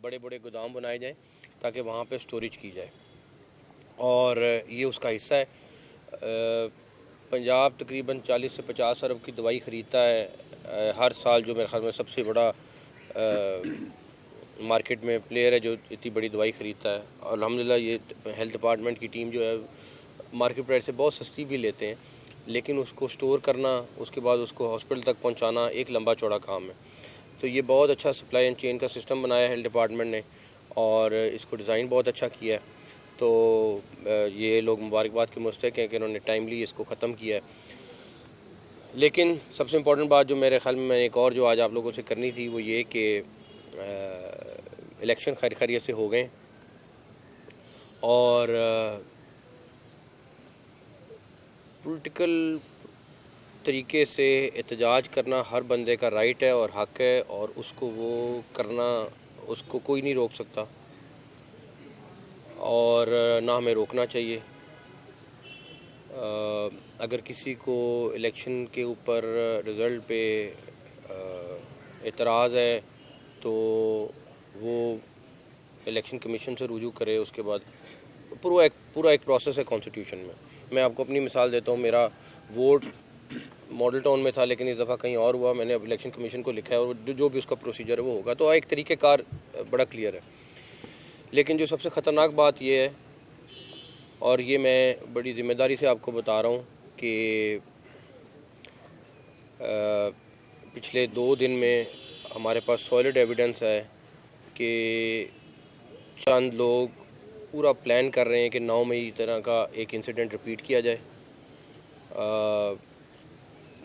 बड़े बड़े गोदाम बनाए जाएं ताकि वहाँ पे स्टोरेज की जाए, और ये उसका हिस्सा है। पंजाब तकरीबन 40 से 50 अरब की दवाई ख़रीदता है हर साल, जो मेरे ख्याल में सबसे बड़ा मार्केट में प्लेयर है जो इतनी बड़ी दवाई ख़रीदता है। और अल्हम्दुलिल्लाह ये हेल्थ डिपार्टमेंट की टीम जो है मार्केट प्राइस से बहुत सस्ती भी लेते हैं, लेकिन उसको स्टोर करना, उसके बाद उसको हॉस्पिटल तक पहुंचाना एक लंबा चौड़ा काम है। तो ये बहुत अच्छा सप्लाई एंड चेन का सिस्टम बनाया है हेल्थ डिपार्टमेंट ने, और इसको डिज़ाइन बहुत अच्छा किया है। तो ये लोग मुबारकबाद के मुस्तहिक हैं कि इन्होंने टाइमली इसको ख़त्म किया है। लेकिन सबसे इम्पॉर्टेंट बात जो मेरे ख्याल में एक और जो आज आप लोगों से करनी थी वो ये कि इलेक्शन खैर खैरियत से हो गए, और पॉलिटिकल तरीके से एहतजाज करना हर बंदे का राइट है और हक है, और उसको वो करना उसको कोई नहीं रोक सकता, और ना हमें रोकना चाहिए। अगर किसी को इलेक्शन के ऊपर रिज़ल्ट पे एतराज़ है तो वो इलेक्शन कमीशन से रुजू करे। उसके बाद पूरा एक प्रोसेस है कॉन्स्टिट्यूशन में। मैं आपको अपनी मिसाल देता हूँ, मेरा वोट मॉडल टाउन में था लेकिन इस दफ़ा कहीं और हुआ। मैंने अब इलेक्शन कमीशन को लिखा है और जो भी उसका प्रोसीजर है वो होगा। तो एक तरीक़ेकार बड़ा क्लियर है। लेकिन जो सबसे ख़तरनाक बात ये है, और ये मैं बड़ी ज़िम्मेदारी से आपको बता रहा हूँ कि पिछले 2 दिन में हमारे पास सॉलिड एविडेंस है कि चंद लोग पूरा प्लान कर रहे हैं कि 9 मई तरह का एक इंसिडेंट रिपीट किया जाए।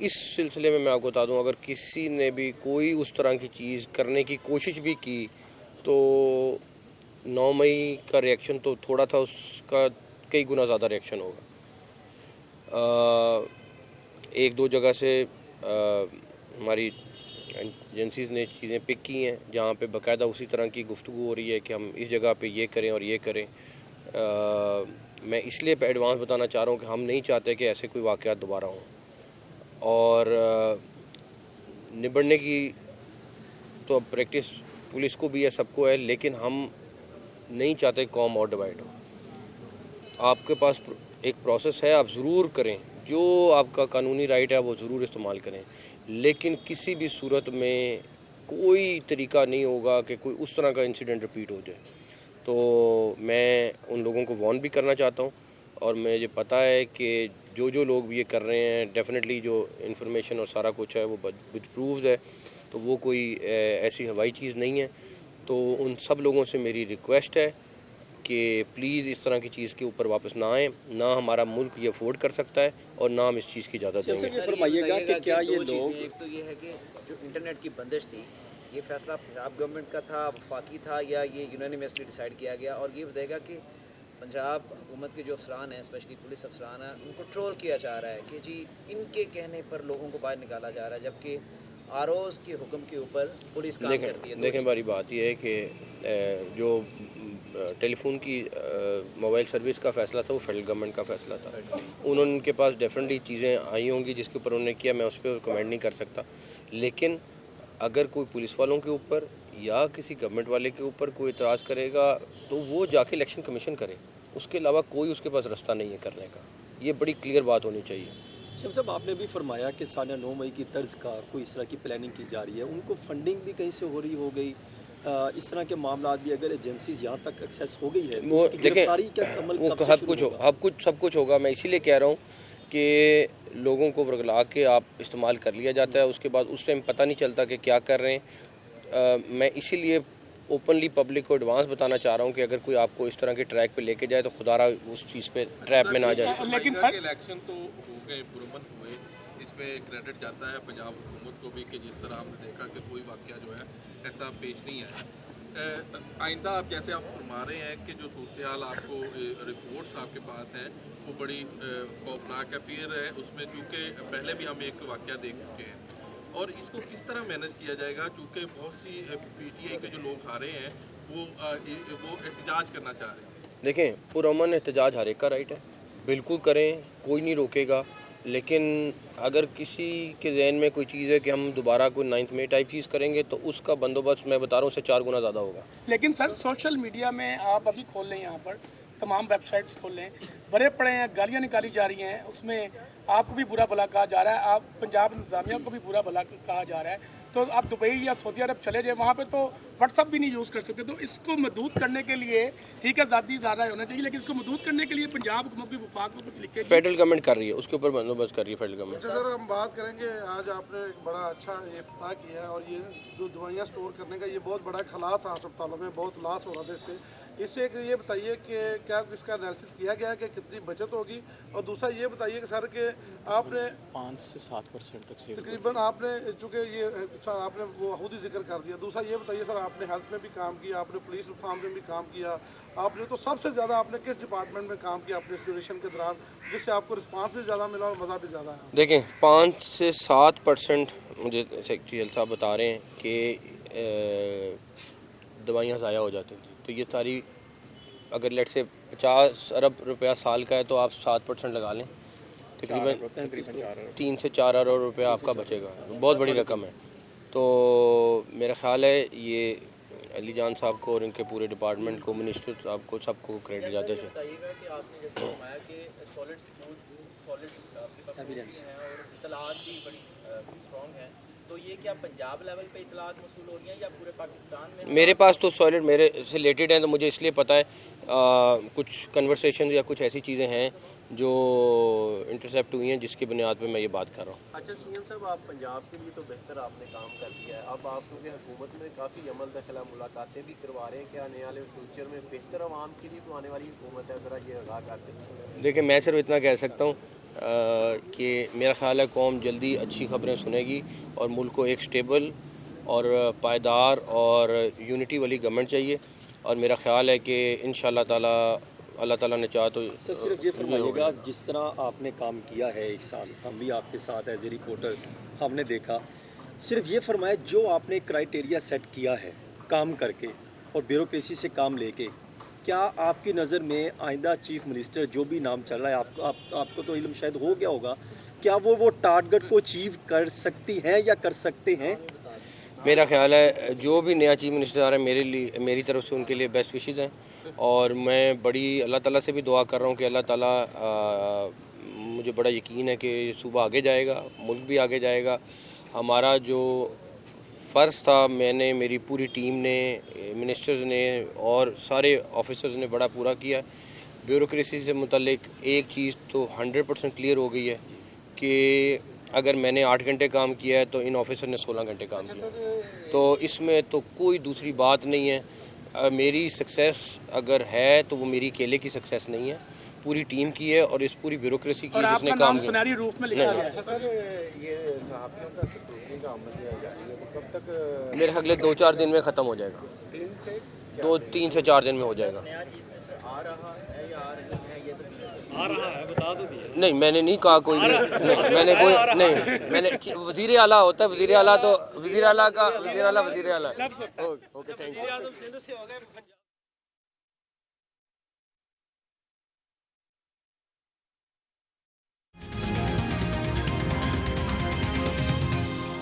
इस सिलसिले में मैं आपको बता दूं, अगर किसी ने भी कोई उस तरह की चीज़ करने की कोशिश भी की तो 9 मई का रिएक्शन तो थोड़ा था, उसका कई गुना ज़्यादा रिएक्शन होगा। 1-2 जगह से हमारी एजेंसीज़ ने चीज़ें पिक की हैं जहाँ पे बाकायदा उसी तरह की गुफ्तगू हो रही है कि हम इस जगह पे ये करें और ये करें। मैं इसलिए एडवांस बताना चाह रहा हूँ कि हम नहीं चाहते कि ऐसे कोई वाक़यात दोबारा हों, और निबड़ने की तो अब प्रैक्टिस पुलिस को भी है, सबको है, लेकिन हम नहीं चाहते कौम और डिवाइड हो। आपके पास एक प्रोसेस है, आप ज़रूर करें, जो आपका कानूनी राइट है वो ज़रूर इस्तेमाल करें, लेकिन किसी भी सूरत में कोई तरीका नहीं होगा कि कोई उस तरह का इंसिडेंट रिपीट हो जाए। तो मैं उन लोगों को वार्न भी करना चाहता हूँ, और मुझे पता है कि जो लोग भी ये कर रहे हैं डेफिनेटली जो इन्फॉर्मेशन और सारा कुछ है वो कुछ प्रूव्स है, तो वो कोई ऐसी हवाई चीज़ नहीं है। तो उन सब लोगों से मेरी रिक्वेस्ट है कि प्लीज़ इस तरह की चीज़ के ऊपर वापस ना आएँ। ना हमारा मुल्क ये अफोर्ड कर सकता है और ना हम इस चीज़ की इजाज़त देंगे। फरमाइएगा कि क्या ये लोग, एक तो ये है कि जो इंटरनेट की बंदिश थी, ये फैसला पंजाब गवर्नमेंट का था, वफाकी था, या ये यूनानिमसली डिसाइड किया गया? और ये बताएगा कि पंजाब हुकूमत के जो अफसरान हैं, स्पेशली पुलिस अफसरान हैं, उनको ट्रोल किया जा रहा है कि जी इनके कहने पर लोगों को बाहर निकाला जा रहा है, जबकि आरओज़ के हुक्म के ऊपर पुलिस काम करती है। देखें बड़ी बात यह है कि जो टेलीफोन की मोबाइल सर्विस का फ़ैसला था वो फेडरल गवर्नमेंट का फ़ैसला था। उनके पास डेफिनेटली चीज़ें आई होंगी जिसके ऊपर उन्होंने किया, मैं उस पर कमेंट नहीं कर सकता। लेकिन अगर कोई पुलिस वालों के ऊपर या किसी गवर्नमेंट वाले के ऊपर कोई इतराज़ करेगा तो वो जाके इलेक्शन कमीशन करे, उसके अलावा कोई उसके पास रास्ता नहीं है करने का। ये बड़ी क्लियर बात होनी चाहिए। शम्स साहब, आपने भी फरमाया कि साढ़े 9 मई की तर्ज का कोई इस तरह की प्लानिंग की जा रही है, उनको फंडिंग भी कहीं से हो रही हो गई, इस तरह के मामला भी अगर एजेंसीज यहाँ तक एक्सेस हो गई है, वो देखें सब कुछ होगा। मैं इसीलिए कह रहा हूँ कि लोगों को वर्गला के आप इस्तेमाल कर लिया जाता है, उसके बाद उस टाइम पता नहीं चलता कि क्या कर रहे हैं। मैं इसीलिए ओपनली पब्लिक को एडवांस बताना चाह रहा हूँ कि अगर कोई आपको इस तरह के ट्रैक पे लेके जाए तो खुदारा उस चीज़ पे ट्रैप में ना जाए। लेकिन सर इलेक्शन तो हो गए, पुरअमन हुए, इसमें क्रेडिट जाता है पंजाब हुकूमत को भी कि जिस तरह हमने देखा कि कोई वाकया जो है ऐसा पेश नहीं आया। आइंदा आप जैसे आप फरमा रहे हैं कि जो सूरत हाल आपको रिपोर्ट्स आपके पास हैं वो बड़ी खौफनाक है, फिर है उसमें चूँकि पहले भी हम एक वाकया देख चुके हैं, और इसको किस तरह मैनेज किया जाएगा? चूँकि बहुत सी पीटीआई के जो लोग आ रहे हैं वो एहतजाज करना चाह रहे हैं। देखें, पुरअमन एहतजाज हर एक का राइट है, बिल्कुल करें, कोई नहीं रोकेगा। لیکن اگر کسی کے ذہن میں کوئی چیز ہے کہ ہم دوبارہ کوئی 9th مئی ٹائپ چیز کریں گے تو اس کا بندوبست میں بتا رہا ہوں اس سے 4 گنا زیادہ ہوگا. لیکن سر سوشل میڈیا میں آپ ابھی کھول لیں, یہاں پر تمام ویب سائٹس کھول لیں, بڑے پڑے ہیں, گالیاں نکالی جا رہی ہیں, اس میں آپ کو بھی برا بھلا کہا جا رہا ہے, آپ پنجاب انتظامیہ کو بھی برا بھلا کہا جا رہا ہے. تو آپ دبئی یا سعودی عرب چلے جائیں, وہاں پہ تو واٹس ایپ بھی نہیں یوز کر سکتے. تو اس کو محدود کرنے کے لیے ٹھیک ہے ذاتی زیادہ ہونا چاہیے, لیکن اس کو محدود کرنے کے لیے پنجاب حکومت بھی وفاق کو کچھ لکھے. فیڈرل گورنمنٹ کر رہی ہے, اس کے اوپر بندوبست کر رہی ہے فیڈرل گورنمنٹ. سر ہم بات کریں گے, آج آپ نے ایک بڑا اچھا افتتاح کیا ہے, اور یہ جو دوائیاں سٹور کرنے کا یہ بہت بڑا خلا تھا اسپتالوں میں, بہت لاس ہو رہا تھا اس سے ایک یہ بتائیے کہ کیا اس کا انالیسس کیا گیا ہے کہ کتنی بچت ہوگی, اور دوسرا یہ بتائیے کہ سر کہ آپ نے 5 سے 7% تک تقریباً آپ نے چونکہ یہ آپ نے وہ خود ہی ذکر کر دیا. دوسرا یہ بتائیے سر, آپ نے ہیلتھ میں بھی کام کیا, آپ نے پولیس ریفارم میں بھی کام کیا, آپ نے تو سب سے زیادہ آپ نے کس ڈپارٹمنٹ میں کام کیا اپنے اس ڈیوریشن کے دوران جس سے آپ کو رسپانس بھی زیادہ ملا اور مزہ بھی زیادہ ہے؟ دیکھیں 5 سے 7% مجھے سیکریٹری صاحب بتا رہے ہیں کہ دوائیاں ضائع ہو جاتی ہیں. تو یہ ساری اگر لیٹ سے 50 ارب روپیہ سال کا ہے تو آپ 7% لگا لیں, تقریباً 3 سے 4 ارب روپیہ آپ کا بچے گا. بہت بڑی رقم ہے. تو میرا خیال ہے یہ علی جان صاحب کو اور ان کے پورے ڈپارٹمنٹ کو, منسٹر صاحب کو, سب کو کریڈٹ جاتے تھے. تو یہ کیا پنجاب لیول پہ اطلاعات موصول ہو رہی ہیں یا پورے پاکستان میں؟ میرے پاس تو سالڈ میرے سے ریلیٹڈ ہیں, تو مجھے اس لیے پتہ ہے کچھ کنورسیشن یا کچھ ایسی چیزیں ہیں جو انٹرسیپٹ ہوئی ہیں جس کی بنیاد پہ میں یہ بات کر رہا ہوں. اچھا سی ایم صاحب, آپ پنجاب کے لیے تو بہتر آپ نے کام کر دیا ہے, اب آپ کیونکہ حکومت میں کافی عمل دخلا ملاقاتیں بھی کروا رہے ہیں, کہ آنے والے فیوچر میں بہتر عوام کے لیے تو آنے والی حکومت ہے, ذرا یہ آگاہ کرتے ہیں. دیکھیں میں صرف اتنا کہہ سکتا ہوں کہ میرا خیال ہے قوم جلدی اچھی خبریں سنے گی اور ملک کو ایک سٹیبل اور پائیدار اور یونٹی والی گورنمنٹ چاہیے, اور میرا خیال ہے کہ انشاءاللہ تعالی اللہ تعالیٰ نے چاہا تو. سر صرف یہ فرمائیے گا, جس طرح آپ نے کام کیا ہے 1 سال, ہم بھی آپ کے ساتھ ایز اے رپورٹر ہم نے دیکھا, صرف یہ فرمائے جو آپ نے کرائیٹیریا سیٹ کیا ہے کام کر کے اور بیوروکریسی سے کام لے کے, کیا آپ کی نظر میں آئندہ چیف منسٹر جو بھی نام چل رہا ہے, آپ کو تو علم شاید ہو گیا ہوگا, کیا وہ ٹارگٹ کو اچیو کر سکتی ہیں یا کر سکتے ہیں؟ میرا خیال ہے جو بھی نیا چیف منسٹر آ رہا ہے میری طرف سے ان کے لیے بیسٹ وشز ہیں, اور میں بڑی اللہ تعالیٰ سے بھی دعا کر رہا ہوں کہ اللہ تعالیٰ مجھے بڑا یقین ہے کہ صوبہ آگے جائے گا, ملک بھی آگے جائے گا. ہمارا جو فرض تھا میں نے, میری پوری ٹیم نے, منسٹرز نے اور سارے آفیسرز نے بڑا پورا کیا. بیوروکریسی سے متعلق ایک چیز تو 100% کلیئر ہو گئی ہے کہ اگر میں نے 8 گھنٹے کام کیا ہے تو ان آفیسر نے 16 گھنٹے کام کیا, تو اس میں تو کوئی دوسری بات نہیں ہے. میری سکسیس اگر ہے تو وہ میری اکیلے کی سکسیس نہیں ہے, پوری ٹیم کی ہے اور اس پوری بیوروکریسی کی جس نے کام کیا. سنہری روف میں لکھا گیا ہے. سر یہ صحافیوں کا سکیورٹی کا عمل جو جاری ہے وہ کب تک؟ میرے اگلے 2-4 دن میں ختم ہو جائے گا. 3 سے 4 دن میں ہو جائے گا. نیا چیز میں سر آ رہا ہے یا آ رہی ہے, یہ تو آ رہا ہے, بتا دو. نہیں میں نے نہیں کہا کوئی نہیں, میں نے کوئی نہیں, میں نے وزیر اعلیٰ ہوتا ہے, وزیر اعلیٰ تو وزیر اعلیٰ کا وزیر اعلیٰ. Okay thank you.